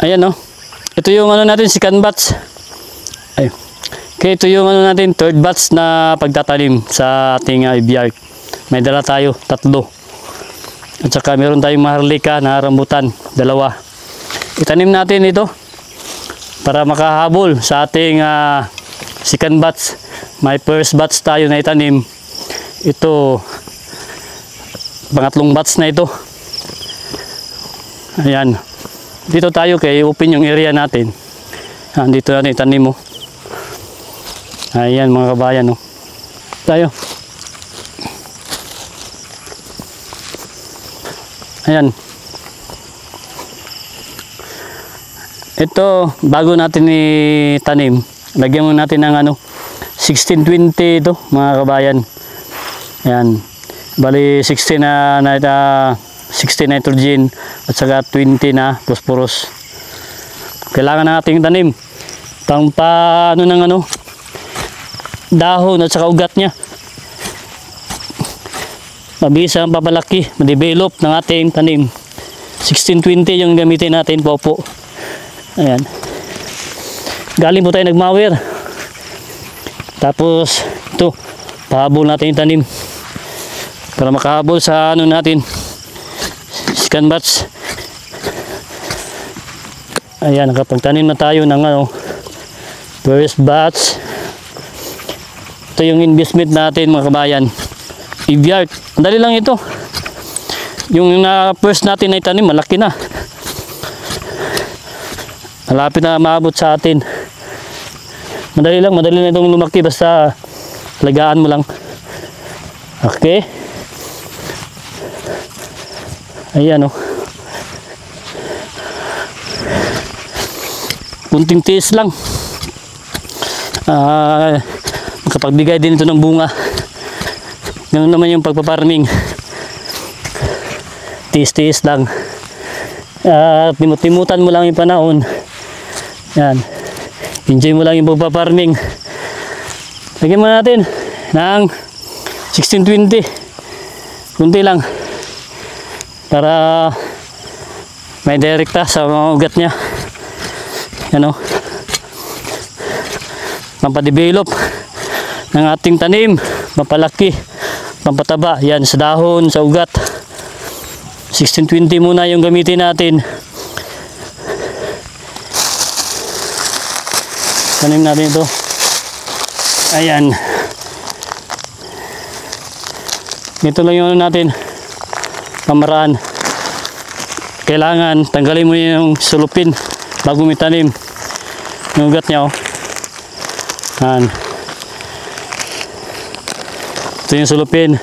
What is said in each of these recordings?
Ayan, no. Ito yung ano natin, second batch. Ay. Okay, ito yung ano natin, third batch na pagtatanim sa ating biyag. May dala tayo, 3. At saka meron tayong maharlika na rambutan, 2. Itanim natin ito para makahabol sa ating second batch. May first batch tayo na itanim. Ito, pangatlong batch na ito. Ayan. Dito tayo kay open yung area natin. Dito natin itanim mo. Ayan mga kabayan, no. Tayo. Ayan. Ito, bago natin itanim, lagyan mo natin ng 16-20 ito mga kabayan. Ayan. Bali 16 16 nitrogen at saka 20 na phosphorus. Kailangan nating tanim pangpa ng dahon at saka ugat niya. Mabisa ang papalaki, ma-develop ng ating tanim. 16-20 yung gamitin natin po. Ayan. Galing po tayo nagmawer. Tapos ito, pahabol natin yung tanim para makahabol sa natin second batch. Ayan, nakapagtanim na tayo ng first batch. Ito yung investment natin mga kabayan, Eviart. Dali lang ito. Yung first natin na itanim, malaki na, malapit na maabot sa atin. Madali na itong lumaki, basta lagaan mo lang. Okay. Ayan, kunting tiis lang, makapagbigay din ito ng bunga. Ganun naman yung pagpaparming, tiis lang. Timutan mo lang yung panahon. Yan, enjoy mo lang yung pagpaparming. Lagyan mo natin ng 16-20, kunti lang, para may direkta sa mga ugat niya. Yan, pampadevelop ng ating tanim, pampalaki, pampataba. Yan, sa dahon, sa ugat. 16-20 muna yung gamitin natin. Tanim natin ito. Ayan. Ito lang yung natin, pamaraan. Kailangan tanggalin mo yung sulupin bago mo itanim yung ugat niya. Yan. Ito yung sulupin,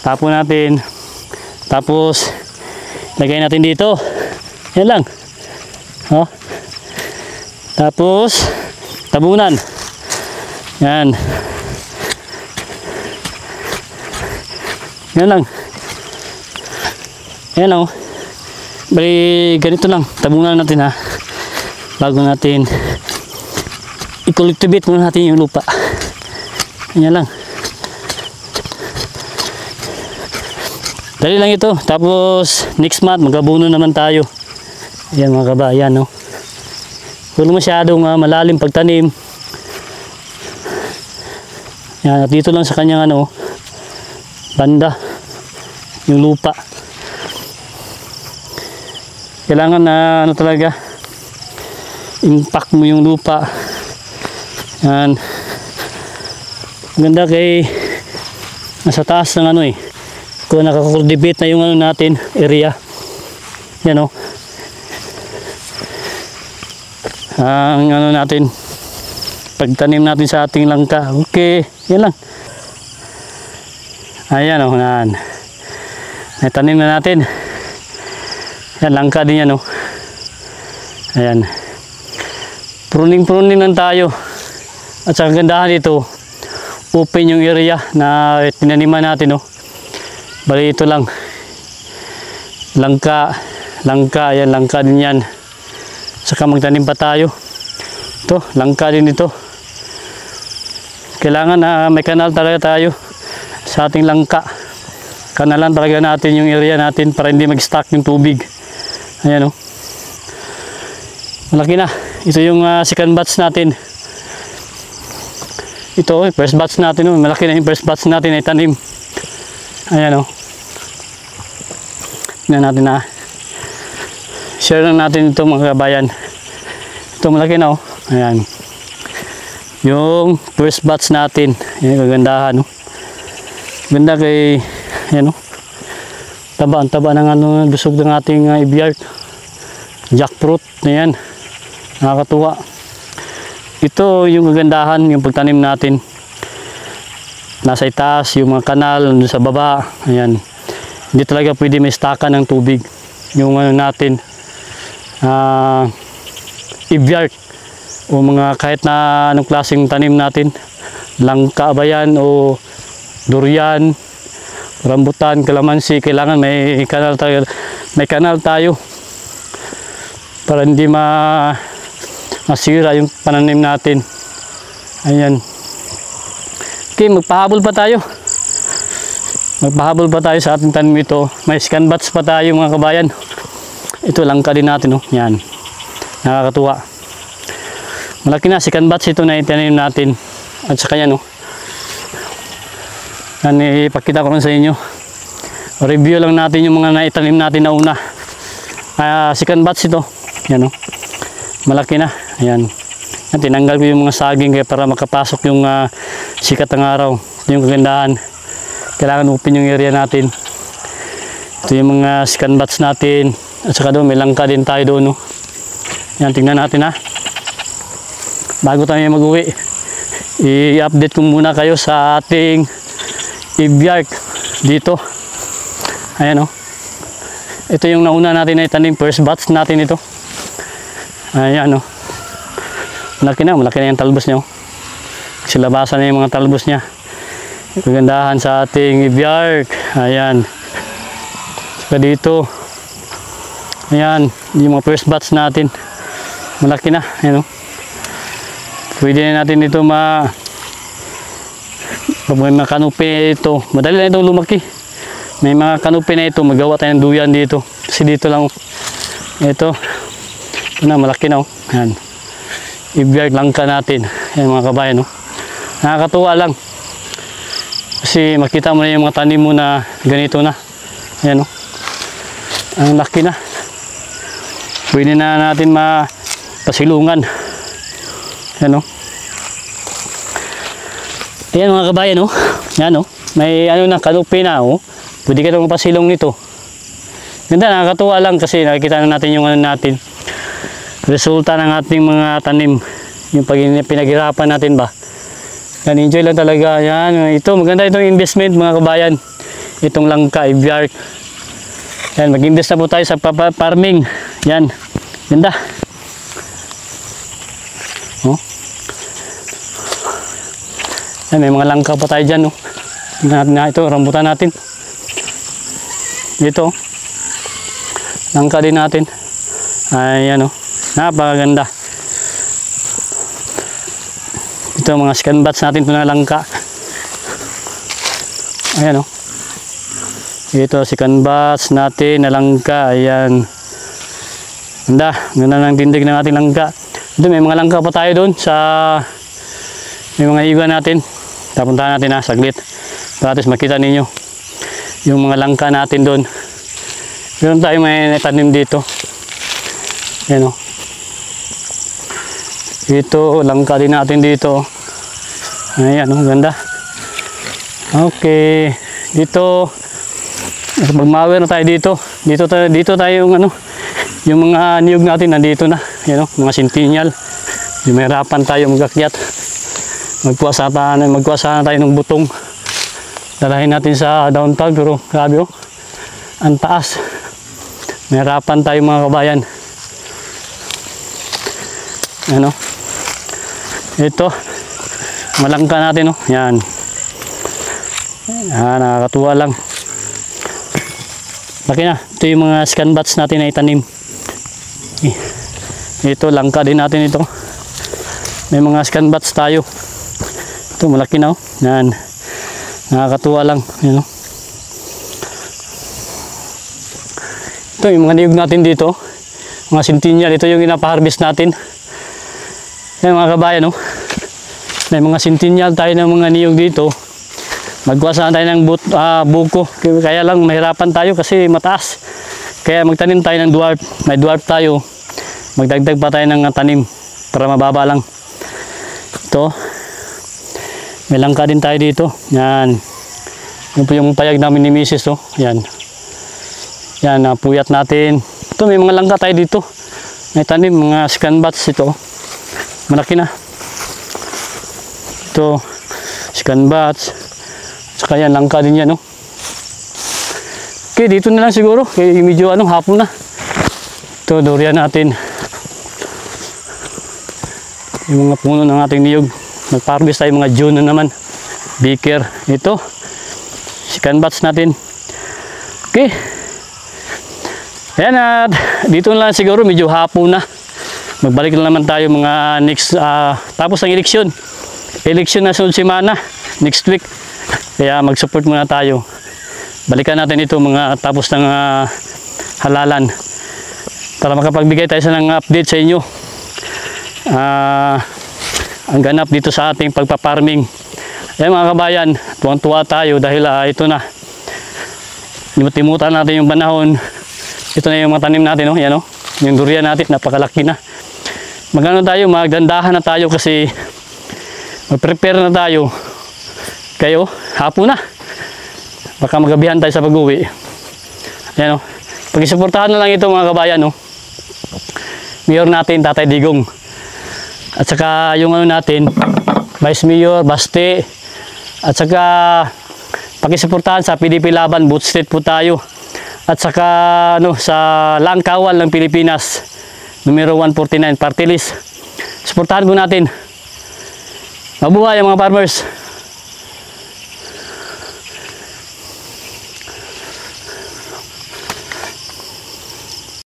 tapon natin, tapos lagay natin dito. Yan lang. Tapos tabunan. Yan. Yan lang. Ayan, bali ganito lang, tabunan natin bago natin i-cultivate muna natin yung lupa. Ayan lang, dali lang ito. Tapos next month magabuno naman tayo. Ayan mga kabayan, huwag masyadong malalim pagtanim. Yan, at dito lang sa kanyang banda yung lupa. Kailangan na talaga impact mo yung lupa. Yan, ganda kay nasa taas ng kung nakakultivate na yung natin area. Yan, ang natin pagtanim natin sa ating langka. Okay, yan lang. Ayan, yan, natanim na natin. Yan, langka din yan, ayan, pruning lang tayo. At sa kagandahan dito, open yung area na tinaniman natin, bali ito lang, langka, yan, langka din yan. Saka magtanim pa tayo. Ito, langka din ito. Kailangan may kanal talaga tayo sa ating langka. Kanalan talaga natin yung area natin para hindi mag-stuck yung tubig. Ayan, Malaki na. Ito yung second batch natin. Ito, first batch natin. Oh. Malaki na yung first batch natin ay tanim. Ayan, oh. Tingnan natin na. Share lang natin ito mga kabayan. Ito malaki na, oh. Ayan. Yung first batch natin. Ayan, kagandahan, oh. Ganda kay, ayan, oh. Taba, ang taba ng ano, busog ng ating ibiart. Jackfruit. Ayan. Nakakatuwa. Ito yung kagandahan, yung pagtanim natin. Nasa itaas, yung mga kanal, sa baba. Ayan. Hindi talaga pwede may staka ng tubig. Yung ano natin, ibiart. O mga kahit na anong klaseng tanim natin. Langka ba yan o durian, rambutan, kalamansi, kailangan may kanal tayo. May kanal tayo. Para hindi masira yung pananim natin. Ayan. Okay, magpahabol pa tayo. Magpahabol pa tayo sa ating tanim ito. May scan batch pa tayo mga kabayan. Ito langka din natin, oh. Yan. Nakakatuwa. Malaki na scan batch ito na itanim natin. At saka yan, oh. Yan, ipakita ko lang sa inyo. Review lang natin yung mga naitanim natin na una. Scan batch ito. Yan, oh. Malaki na. Ayan. Yan, tinanggal ko yung mga saging kaya para makapasok yung sikat ng araw. Ito yung kagandahan. Kailangan open yung area natin. Ito yung mga scan batch natin. At saka doon, may langka din tayo doon. No? Yan, tingnan natin ha. Bago tayo mag-uwi, i-update ko muna kayo sa ating ibiart dito. Ayan o. Ito yung nauna natin na itanim. First batch natin ito. Ayan o. Malaki na yung talbos niya. Silabasan na yung mga talbos niya. Kagandahan sa ating ibiart. Ayan. Saka dito. Ayan. Yung mga first batch natin. Malaki na. Ayan o. Pwede na natin ito may mga kanupi ito. Madali na itong lumaki. May mga kanupi na ito. Magawa tayo ng duyan dito. Kasi dito lang. Ito. Ito na. Malaki na o. Ayan. Ibiart langka natin. Ayan mga kabayan. No? Nakakatuwa lang. Kasi makita mo na yung mga tanim mo na ganito na. Ayan no? Ang laki na. Pwede na natin mapasilungan. Ayan no? Ayan mga kabayan no? Ayan no? May ano na kanupi na oh. Pwede ka na mapasilong nito. Ganda, nakakatuwa lang kasi nakikita na natin yung ano natin. Resulta ng ating mga tanim, yung pinaghirapan natin ba. Yan, enjoy lang talaga. Yan, ito maganda itong investment mga kabayan. Itong langka, ibiart. Yan, mag-invest na po tayo sa farming. Yan, ganda. Oh. Yan, may mga langka pa tayo dyan. Oh. Ito, rambutan natin. Dito, langka din natin. Ayan oh. Napakaganda. Ito mga scan batch natin ito na langka. Ayan o. Ito scan batch natin na langka. Ayan. Ganda. Ganda ng tindig ng ating langka. Ito may mga langka pa tayo doon sa may mga iwan natin. Tapuntahan natin saglit. Para at makita ninyo yung mga langka natin doon. Meron tayo may tanim dito. Ayan o. Ito, langka din natin dito. Ayan, ganda. Okay. Dito, magmawer na tayo dito. Dito tayo yung ano, yung mga niyog natin nandito na. Ayan, mga centennial. Yung may harapan tayo magakyat. Magkuwasa na tayo ng butong. Dalahin natin sa downtown, pero grabe oh. Ang taas. May harapan tayo mga kabayan. Ano? Ito. Malangka natin, oh. Yan. Nakakatuwa lang. Laki na. Ito yung mga scan batch natin na itanim. Ito, langka din natin ito. May mga scan batch tayo. Ito, malaki na, oh. Yan. Nakakatuwa lang. Yan, oh. Ito, yung mga niyog natin dito. mga centennial. Ito yung inapaharvest natin. Yan mga kabayan, no? May mga centennial tayo ng mga niyog dito. Magkuha sana tayo ng buko. Kaya lang mahirapan tayo kasi mataas. Kaya magtanim tayo ng dwarf. May dwarf tayo. Magdagdag pa tayo ng tanim para mababa lang. Ito. May langka din tayo dito. Yan. Yan po yung payag namin ni Mrs. Oh. Yan. Yan, puyat natin. Ito, may mga langka tayo dito. May tanim, mga scan bats ito. Malaki na. Ito, scan bats. Saka yan, langka din yan. Oh. Okay, dito na lang siguro. Kaya medyo hapon na. Ito, durian natin. Yung mga puno ng ating niyog. Nagpa-harvest tayo mga June na naman. Beaker. Ito. Scan bats natin. Okay. Ayan at dito na lang siguro medyo hapon na. Magbalik na naman tayo mga next tapos ng eleksyon. Eleksyon na sunod semana. Next week. Kaya mag-support muna tayo. Balikan natin ito mga tapos ng halalan. Para makapagbigay tayo ng update sa inyo. Ang ganap dito sa ating pagpaparming. Ayan mga kabayan, tuwang-tuwa tayo dahil ito na. Limut-limutan natin yung panahon. Ito na yung mga tanim natin, oh. Yan, oh. Yung durian natin, napakalaki na. Magdandahan na tayo kasi mag-prepare na tayo. Kayo, hapon na. Baka magabihan tayo sa pag-uwi. Yan, oh. Pag-isuportahan na lang ito mga kabayan, oh. Mayor natin, Tatay Digong. At saka yung natin, Vice Mayor, Baste. At saka pag-isuportahan sa PDP Laban, Booth Street po tayo. At saka sa Langkawal ng Pilipinas, numero 149, party list. Suportahan po natin. Mabuhay ang mga farmers.